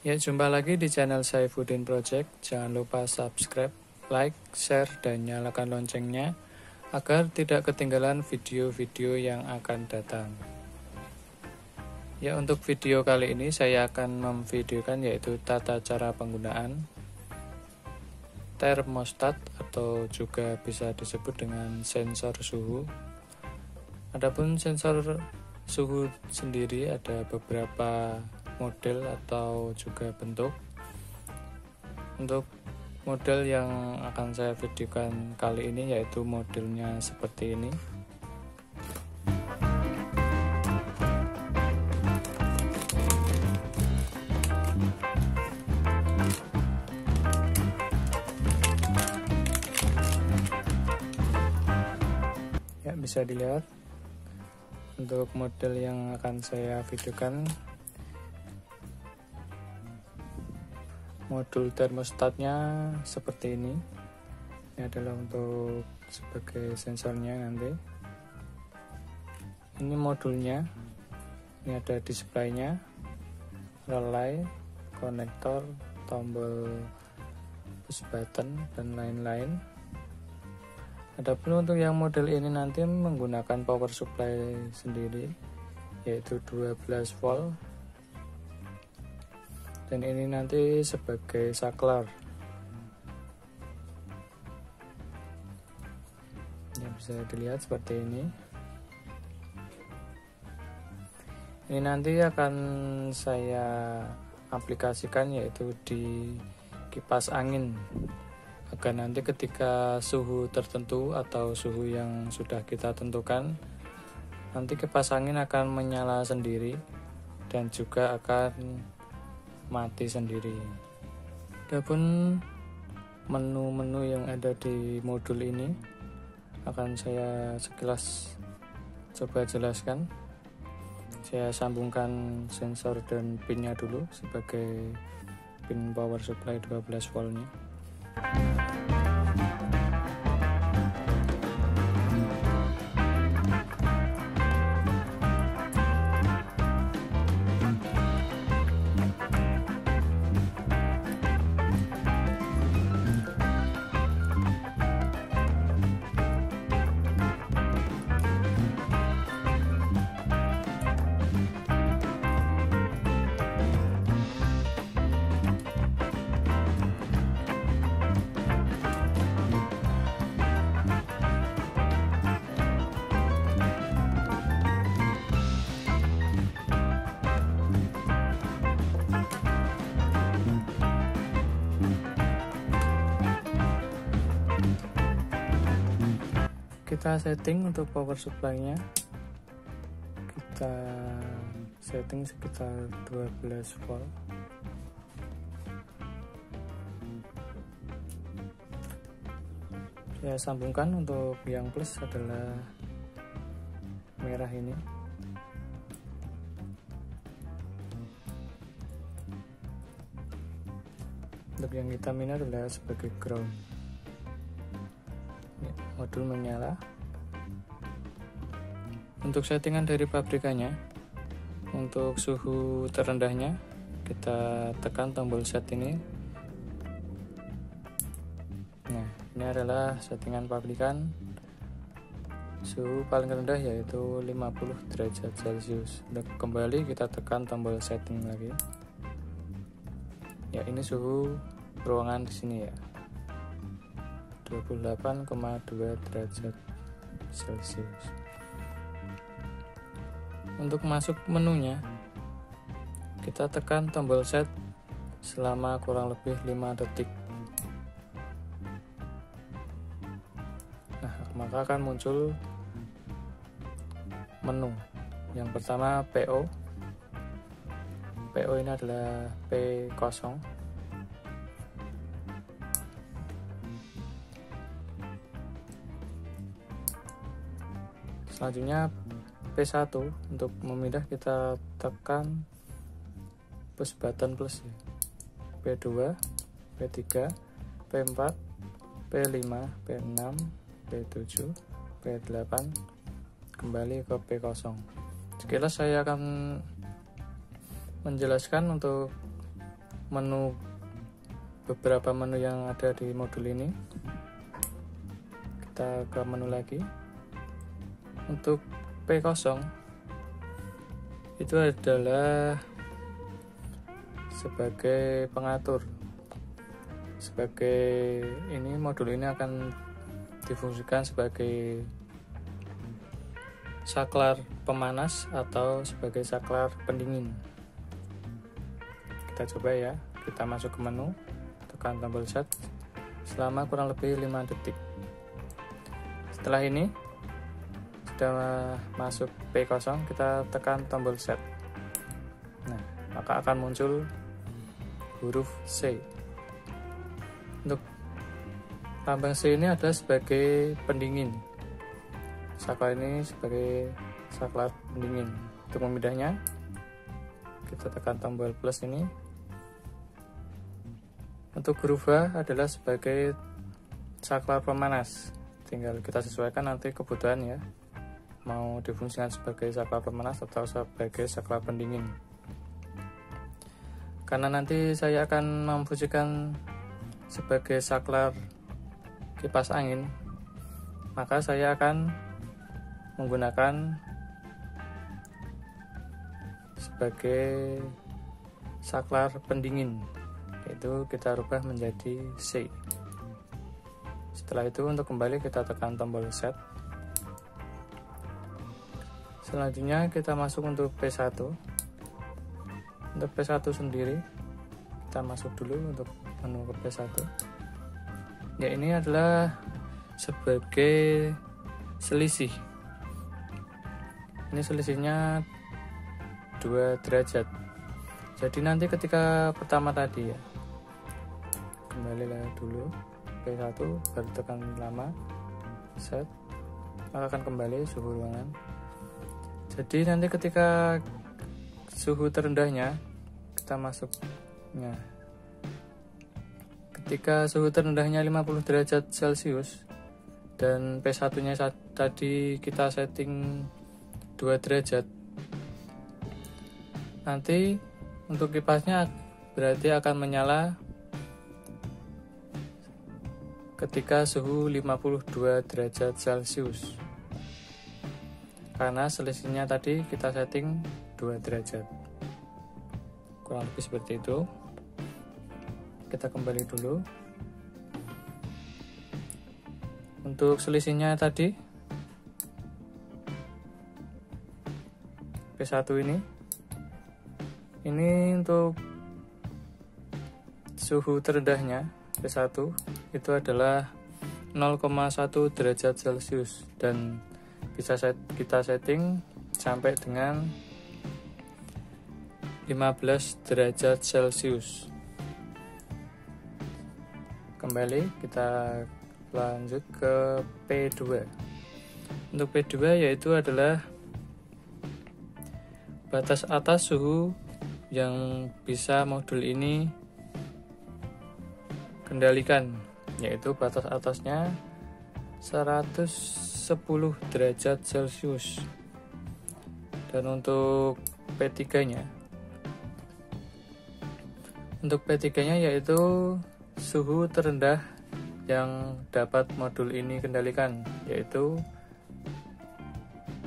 Ya, jumpa lagi di channel Saifuddin Project. Jangan lupa subscribe, like, share, dan nyalakan loncengnya agar tidak ketinggalan video-video yang akan datang. Ya, untuk video kali ini saya akan memvideokan yaitu tata cara penggunaan termostat atau juga bisa disebut dengan sensor suhu. Adapun sensor suhu sendiri ada beberapa model atau juga bentuk. Untuk model yang akan saya videokan kali ini yaitu modelnya seperti ini. Ya, bisa dilihat untuk model yang akan saya videokan, modul termostatnya seperti ini. Ini adalah untuk sebagai sensornya nanti. Ini modulnya. Ini ada displaynya, relay, konektor, tombol push button, dan lain-lain. Adapun untuk yang model ini nanti menggunakan power supply sendiri yaitu 12 volt. Dan ini nanti sebagai saklar. Ya, bisa dilihat seperti ini. Ini nanti akan saya aplikasikan yaitu di kipas angin, agar nanti ketika suhu tertentu atau suhu yang sudah kita tentukan, nanti kipas angin akan menyala sendiri dan juga akan mati sendiri. Adapun menu-menu yang ada di modul ini akan saya sekilas coba jelaskan. Saya sambungkan sensor dan pinnya dulu sebagai pin power supply 12 voltnya. Kita setting untuk power supply-nya, kita setting sekitar 12 volt. Saya sambungkan untuk yang plus adalah merah ini. Untuk yang hitam ini adalah sebagai ground. Modul menyala. Untuk settingan dari pabrikannya, untuk suhu terendahnya kita tekan tombol set ini. Nah, ini adalah settingan pabrikan. Suhu paling rendah yaitu 50 derajat Celcius. Untuk kembali kita tekan tombol setting lagi. Ya, ini suhu ruangan di sini ya. 28,2 derajat Celcius. Untuk masuk menunya, kita tekan tombol set selama kurang lebih 5 detik. Nah, maka akan muncul menu. Yang pertama PO. PO ini adalah P0. Selanjutnya P1. Untuk memindah kita tekan push button plus ya. P2, P3, P4, P5, P6, P7, P8, kembali ke P0. Sekilas saya akan menjelaskan untuk beberapa menu yang ada di modul ini. Kita ke menu lagi. Untuk P0 itu adalah sebagai pengatur. Sebagai ini, modul ini akan difungsikan sebagai saklar pemanas atau sebagai saklar pendingin. Kita coba ya, kita masuk ke menu, tekan tombol set selama kurang lebih 5 detik. Setelah ini sudah masuk P0, kita tekan tombol set. Nah, maka akan muncul huruf C. Untuk lambang C ini adalah sebagai pendingin. Saklar ini sebagai saklar pendingin. Untuk memindahnya, kita tekan tombol plus ini. Untuk huruf H adalah sebagai saklar pemanas. Tinggal kita sesuaikan nanti kebutuhan ya, mau difungsikan sebagai saklar pemanas atau sebagai saklar pendingin. Karena nanti saya akan memfungsikan sebagai saklar kipas angin, maka saya akan menggunakan sebagai saklar pendingin, yaitu kita rubah menjadi C. Setelah itu untuk kembali kita tekan tombol set. Selanjutnya kita masuk untuk P1. Untuk P1 sendiri kita masuk dulu untuk menu ke P1. Ya, ini adalah sebagai selisih. Ini selisihnya 2 derajat. Jadi nanti ketika pertama tadi ya, kembalilah dulu P1, baru tekan lama set, maka akan kembali suhu ruangan. Jadi nanti ketika suhu terendahnya kita masuknya, ketika suhu terendahnya 50 derajat Celcius dan P1 nya tadi kita setting 2 derajat, nanti untuk kipasnya berarti akan menyala ketika suhu 52 derajat Celcius, karena selisihnya tadi kita setting 2 derajat. Kurang lebih seperti itu. Kita kembali dulu. Untuk selisihnya tadi P1 ini untuk suhu terendahnya P1 itu adalah 0,1 derajat Celcius dan bisa kita setting sampai dengan 15 derajat Celcius. Kembali kita lanjut ke P2. Untuk P2 yaitu adalah batas atas suhu yang bisa modul ini kendalikan, yaitu batas atasnya 110 derajat Celcius. Dan untuk P3-nya, yaitu suhu terendah yang dapat modul ini kendalikan, yaitu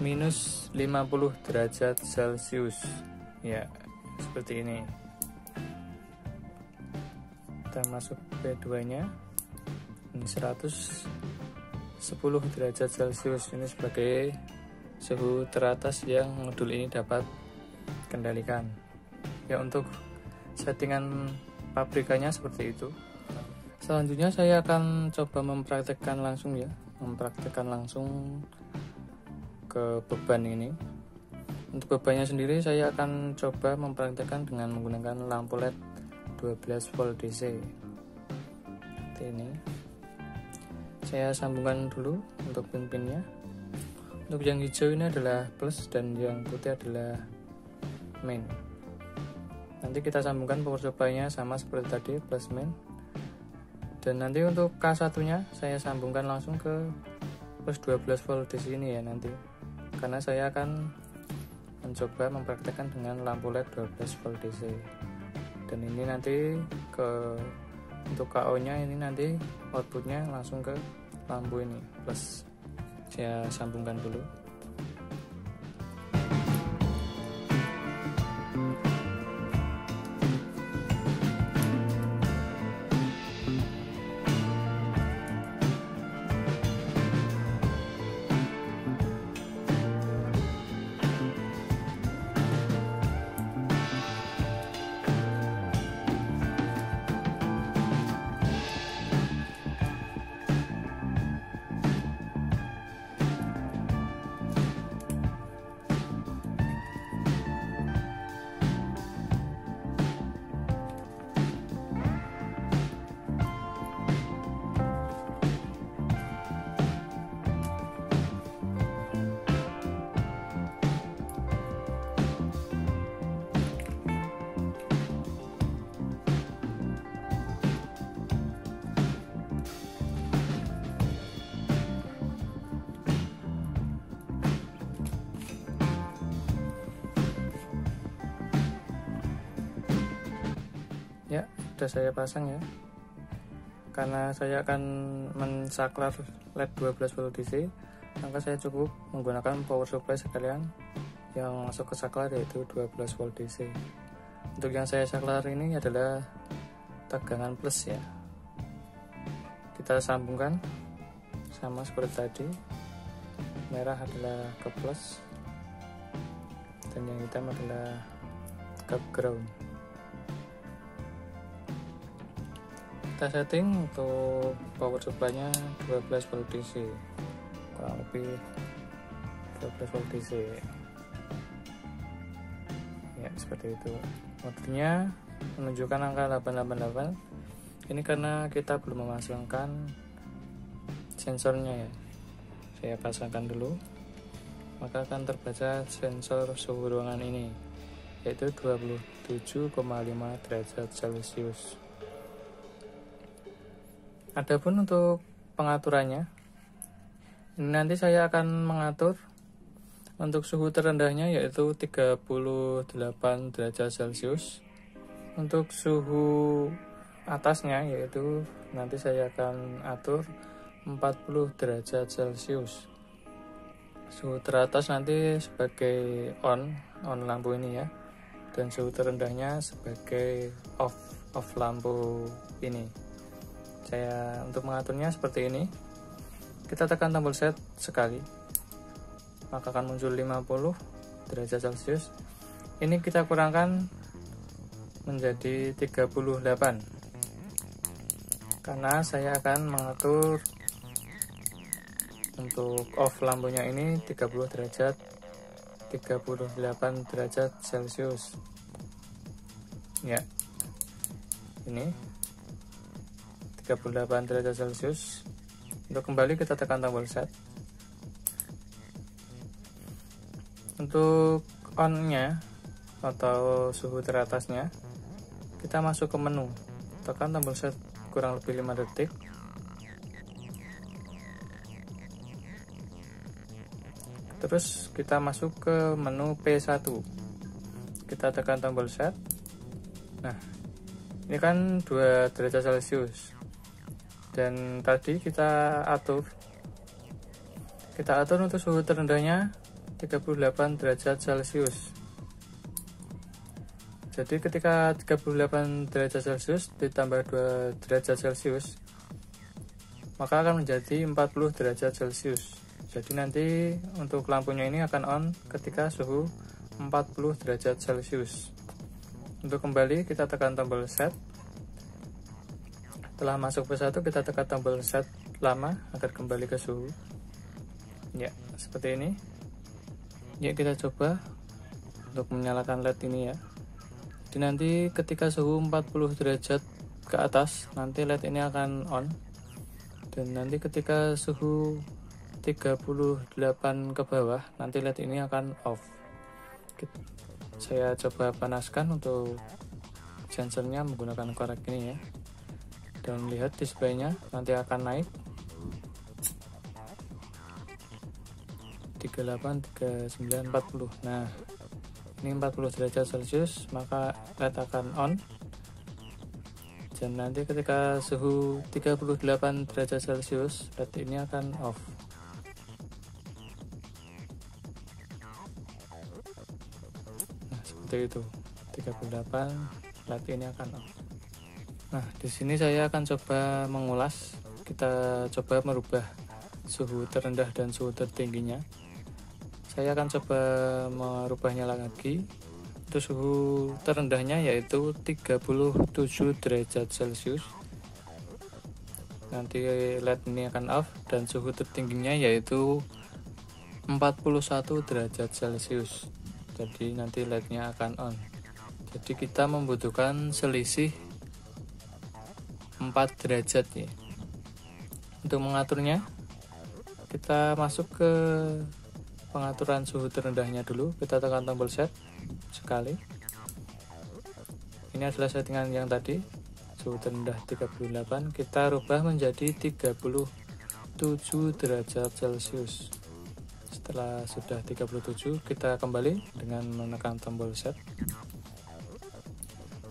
minus 50 derajat Celcius. Ya, seperti ini. Kita masuk P2-nya. Ini 110 derajat Celcius. Ini sebagai suhu teratas yang modul ini dapat kendalikan. Ya, untuk settingan pabrikannya seperti itu. Selanjutnya saya akan coba mempraktekkan langsung ke beban ini. Untuk bebannya sendiri saya akan coba mempraktekkan dengan menggunakan lampu LED 12 volt DC. Seperti ini. Saya sambungkan dulu untuk pin-pinnya. Untuk yang hijau ini adalah plus dan yang putih adalah main. Nanti kita sambungkan power supply-nya sama seperti tadi, plus main. Dan nanti untuk K1 nya saya sambungkan langsung ke plus 12 volt di sini ya nanti, karena saya akan mencoba mempraktekkan dengan lampu LED 12 volt DC. Dan ini nanti untuk KO nya ini nanti outputnya langsung ke lampu ini plus. Saya sambungkan dulu. Ya, sudah saya pasang ya. Karena saya akan mensaklar LED 12 volt DC, maka saya cukup menggunakan power supply sekalian yang masuk ke saklar, yaitu 12 volt DC. Untuk yang saya saklar ini adalah tegangan plus ya. Kita sambungkan sama seperti tadi. Merah adalah ke plus dan yang hitam adalah ke ground. Kita setting untuk power supply-nya 12 volt DC, kurang lebih 12 volt DC ya, seperti itu. Modenya menunjukkan angka 888. Ini karena kita belum memasangkan sensornya ya. Saya pasangkan dulu, maka akan terbaca sensor suhu ruangan ini, yaitu 27,5 derajat Celcius. Adapun untuk pengaturannya, ini nanti saya akan mengatur untuk suhu terendahnya yaitu 38 derajat Celcius. Untuk suhu atasnya yaitu nanti saya akan atur 40 derajat Celcius. Suhu teratas nanti sebagai on lampu ini ya, dan suhu terendahnya sebagai off lampu ini. Untuk mengaturnya seperti ini, kita tekan tombol set sekali, maka akan muncul 50 derajat Celcius. Ini kita kurangkan menjadi 38 karena saya akan mengatur untuk off lampunya ini 38 derajat Celcius ya. Ini 38 derajat Celcius. Untuk kembali kita tekan tombol set. Untuk on-nya atau suhu teratasnya, kita masuk ke menu, tekan tombol set kurang lebih 5 detik. Terus kita masuk ke menu P1, kita tekan tombol set. Nah, ini kan 2 derajat Celcius, dan tadi kita atur untuk suhu terendahnya 38 derajat Celcius. Jadi ketika 38 derajat Celcius ditambah 2 derajat Celcius, maka akan menjadi 40 derajat Celcius. Jadi nanti untuk lampunya ini akan on ketika suhu 40 derajat Celcius. Untuk kembali kita tekan tombol set. Setelah masuk P1 kita tekan tombol set lama agar kembali ke suhu ya, seperti ini ya. Kita coba untuk menyalakan LED ini ya. Jadi nanti ketika suhu 40 derajat ke atas, nanti LED ini akan on, dan nanti ketika suhu 38 ke bawah, nanti LED ini akan off. Saya coba panaskan untuk sensornya menggunakan korek ini ya, dan lihat displaynya nanti akan naik 38, 39, 40. Nah, ini 40 derajat Celcius, maka LED akan on. Dan nanti ketika suhu 38 derajat Celcius, LED ini akan off. Nah, seperti itu. 38 LED ini akan off. Nah, di sini saya akan coba mengulas. Kita coba merubah suhu terendah dan suhu tertingginya. Saya akan coba merubahnya lagi. Itu suhu terendahnya yaitu 37 derajat Celcius. Nanti LED ini akan off, dan suhu tertingginya yaitu 41 derajat Celcius. Jadi nanti LED-nya akan on. Jadi kita membutuhkan selisih 4 derajat ya. Untuk mengaturnya, kita masuk ke pengaturan suhu terendahnya dulu. Kita tekan tombol set sekali. Ini adalah settingan yang tadi, suhu terendah 38, kita rubah menjadi 37 derajat Celcius. Setelah sudah 37, kita kembali dengan menekan tombol set.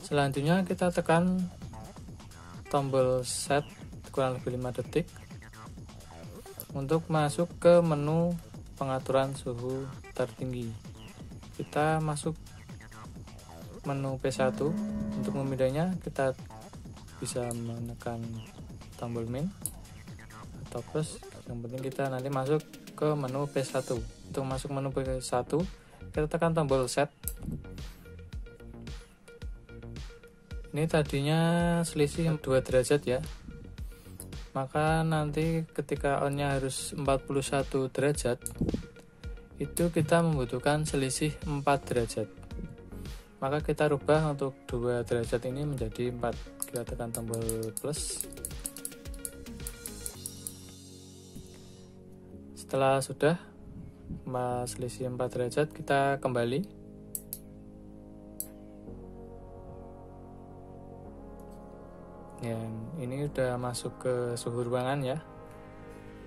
Selanjutnya kita tekan tombol set kurang lebih 5 detik untuk masuk ke menu pengaturan suhu tertinggi. Kita masuk menu P1. Untuk memindahnya kita bisa menekan tombol min atau plus. Yang penting kita nanti masuk ke menu P1. Untuk masuk menu P1 kita tekan tombol set. Ini tadinya selisih 2 derajat ya, maka nanti ketika onnya harus 41 derajat, itu kita membutuhkan selisih 4 derajat. Maka kita rubah untuk 2 derajat ini menjadi 4. Kita tekan tombol plus. Setelah sudah selisih 4 derajat, kita kembali. Ya, ini udah masuk ke suhu ruangan ya.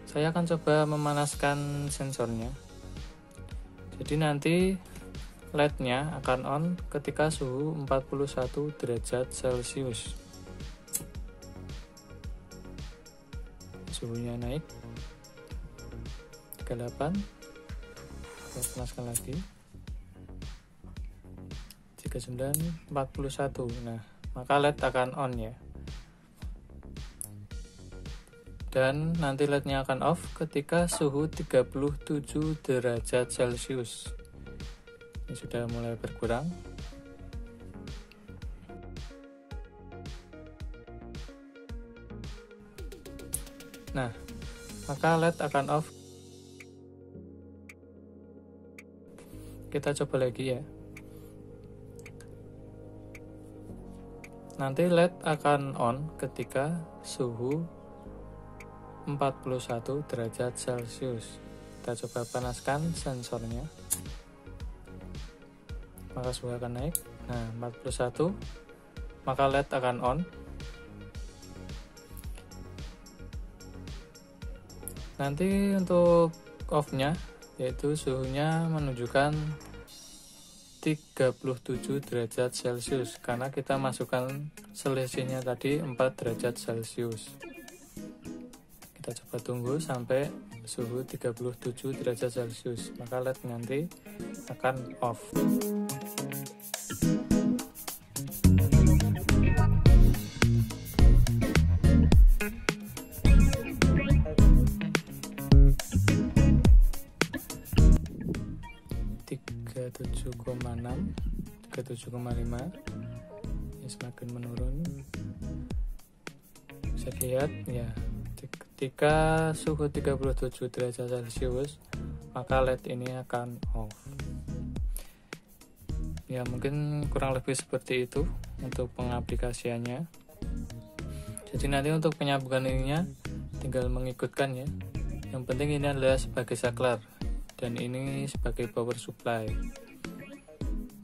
Saya akan coba memanaskan sensornya. Jadi nanti LED-nya akan on ketika suhu 41 derajat Celcius. Suhunya naik 38. Kita panaskan lagi 39, 41. Nah, maka LED akan on ya. Dan nanti LED-nya akan off ketika suhu 37 derajat Celcius. Ini sudah mulai berkurang. Nah, maka LED akan off. Kita coba lagi ya. Nanti LED akan on ketika suhu 41 derajat Celcius. Kita coba panaskan sensornya, maka suhu akan naik. Nah, 41, maka LED akan on. Nanti untuk off-nya, yaitu suhunya menunjukkan 37 derajat Celcius, karena kita masukkan selisihnya tadi 4 derajat Celcius. Kita coba tunggu sampai suhu 37 derajat Celcius, maka LED nanti akan off. (37,6, 37,5) ini semakin menurun. Bisa dilihat ya, ketika suhu 37 derajat Celcius, maka LED ini akan off. Ya, mungkin kurang lebih seperti itu untuk pengaplikasiannya. Jadi nanti untuk penyambungan ininya tinggal mengikutkan ya. Yang penting ini adalah sebagai saklar dan ini sebagai power supply.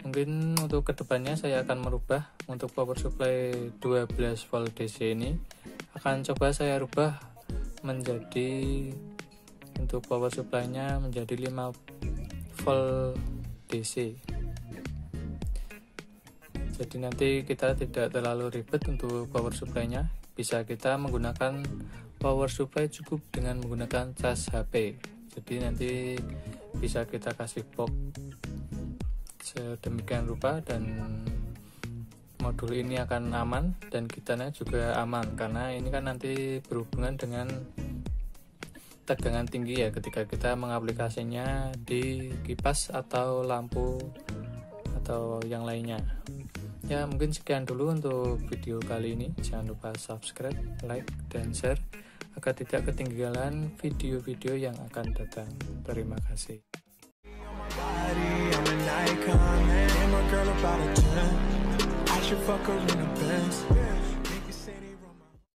Mungkin untuk kedepannya saya akan merubah untuk power supply 12 volt DC ini, akan coba saya rubah menjadi untuk power supply-nya menjadi 5 volt DC. Jadi nanti kita tidak terlalu ribet untuk power supply-nya. Bisa kita menggunakan power supply cukup dengan menggunakan cas HP. Jadi nanti bisa kita kasih box sedemikian rupa dan modul ini akan aman dan kitanya juga aman, karena ini kan nanti berhubungan dengan tegangan tinggi ya ketika kita mengaplikasinya di kipas atau lampu atau yang lainnya. Ya, mungkin sekian dulu untuk video kali ini. Jangan lupa subscribe, like, dan share agar tidak ketinggalan video-video yang akan datang. Terima kasih. I should fuck her in the Benz.